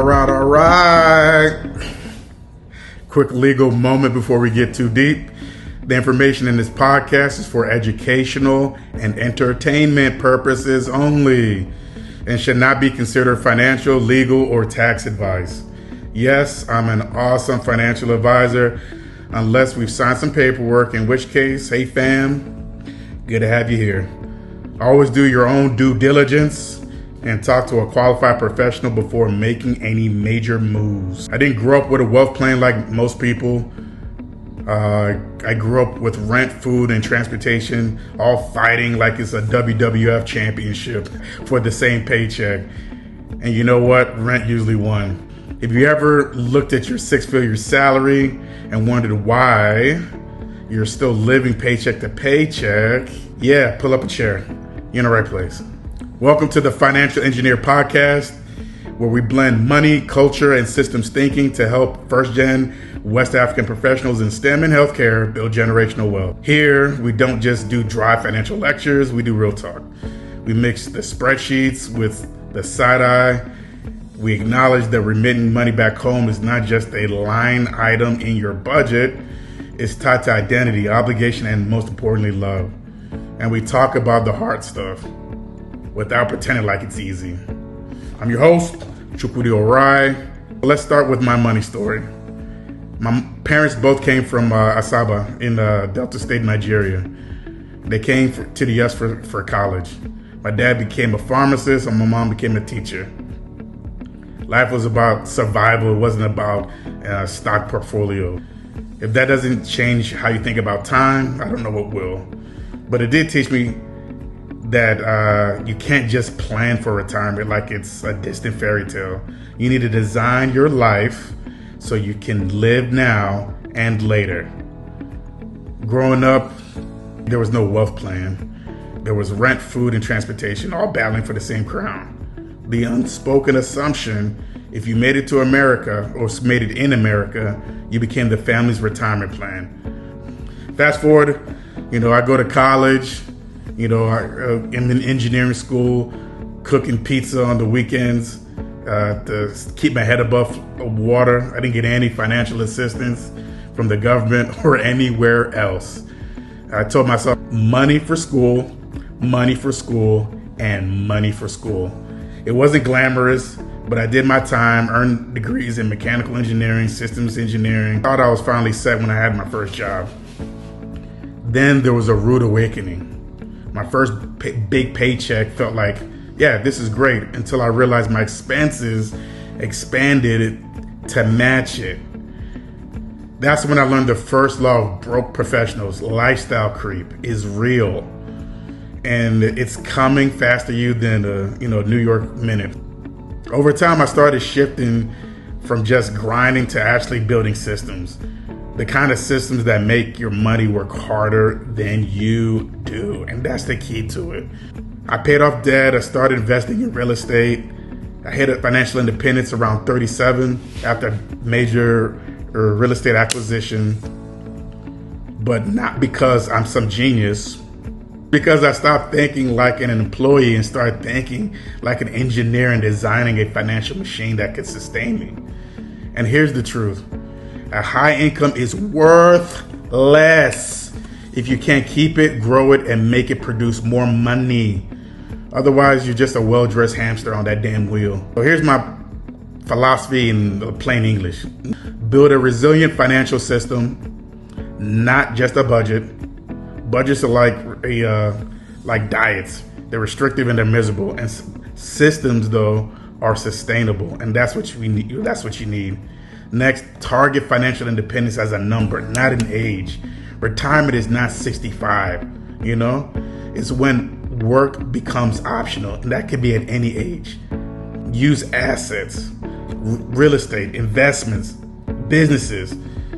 All right. Quick legal moment before we get too deep. The information in this podcast is for educational and entertainment purposes only and should not be considered financial, legal, or tax advice. Yes, I'm an awesome financial advisor, unless we've signed some paperwork, in which case, hey fam, good to have you here. Always do your own due diligence and talk to a qualified professional before making any major moves. I didn't grow up with a wealth plan like most people. I grew up with rent, food, and transportation, all fighting like it's a WWF championship for the same paycheck. And you know what? Rent usually won. If you ever looked at your six-figure salary and wondered why you're still living paycheck to paycheck, yeah, pull up a chair. You're in the right place. Welcome to the Financial Engineer Podcast, where we blend money, culture, and systems thinking to help first-gen West African professionals in STEM and healthcare build generational wealth. Here, we don't just do dry financial lectures, we do real talk. We mix the spreadsheets with the side-eye. We acknowledge that remitting money back home is not just a line item in your budget. It's tied to identity, obligation, and most importantly, love. And we talk about the hard stuff without pretending like it's easy. I'm your host, Chukwudi Orai. Let's start with my money story. My parents both came from Asaba in Delta State, Nigeria. They came to the US for college. My dad became a pharmacist and my mom became a teacher. Life was about survival. It wasn't about stock portfolio. If that doesn't change how you think about time, I don't know what will. But it did teach me that you can't just plan for retirement like it's a distant fairy tale. You need to design your life so you can live now and later. Growing up, there was no wealth plan. There was rent, food, and transportation, all battling for the same crown. The unspoken assumption, if you made it to America or made it in America, you became the family's retirement plan. Fast forward, I go to college, in an engineering school, cooking pizza on the weekends to keep my head above water. I didn't get any financial assistance from the government or anywhere else. I told myself, money for school, and money for school. It wasn't glamorous, but I did my time, earned degrees in mechanical engineering, systems engineering. Thought I was finally set when I had my first job. Then there was a rude awakening. My first big paycheck felt like, yeah, this is great, until I realized my expenses expanded to match it. That's when I learned the first law of broke professionals. Lifestyle creep is real. And it's coming faster you than a New York minute. Over time, I started shifting from just grinding to actually building systems. The kind of systems that make your money work harder than you do. And that's the key to it. I paid off debt. I started investing in real estate. I hit financial independence around 37 after a major real estate acquisition. But not because I'm some genius. Because I stopped thinking like an employee and started thinking like an engineer and designing a financial machine that could sustain me. And here's the truth. A high income is worth less if you can't keep it, grow it, and make it produce more money. Otherwise, you're just a well-dressed hamster on that damn wheel. So here's my philosophy in plain English. Build a resilient financial system, not just a budget. Budgets are like diets. They're restrictive and they're miserable. And systems, though, are sustainable. And that's what you need. Next, target financial independence as a number, not an age. Retirement is not 65, It's when work becomes optional, and that could be at any age. Use assets, real estate, investments, businesses,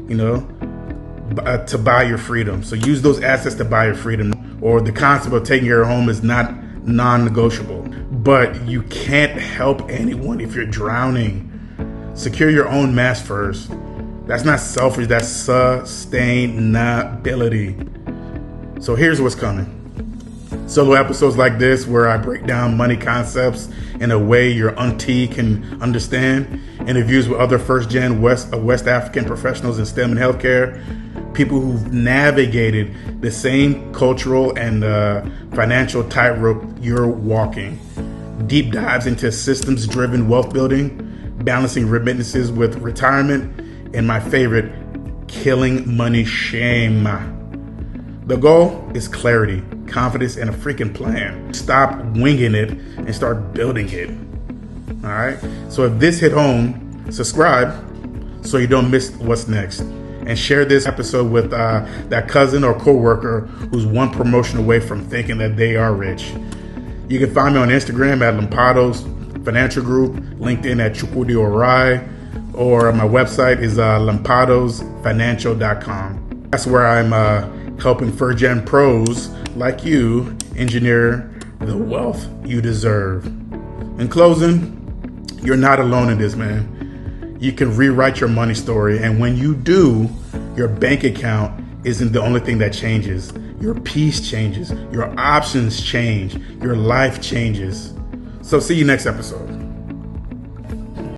to buy your freedom. So use those assets to buy your freedom. Or the concept of taking care of home is not non-negotiable. But you can't help anyone if you're drowning. Secure your own mess first. That's not selfish, that's sustainability. So here's what's coming. Solo episodes like this, where I break down money concepts in a way your auntie can understand. Interviews with other first-gen West African professionals in STEM and healthcare. People who've navigated the same cultural and financial tightrope you're walking. Deep dives into systems-driven wealth building, balancing remittances with retirement, and my favorite, killing money shame. The goal is clarity, confidence, and a freaking plan. Stop winging it and start building it. All right? So if this hit home, subscribe so you don't miss what's next. And share this episode with that cousin or coworker who's one promotion away from thinking that they are rich. You can find me on Instagram at Lampados Financial Group, LinkedIn at Chukwudi Orai, or my website is lampadosfinancial.com. That's where I'm helping first-gen pros like you engineer the wealth you deserve. In closing, you're not alone in this, man. You can rewrite your money story, and when you do, your bank account isn't the only thing that changes. Your peace changes, your options change, your life changes. So see you next episode.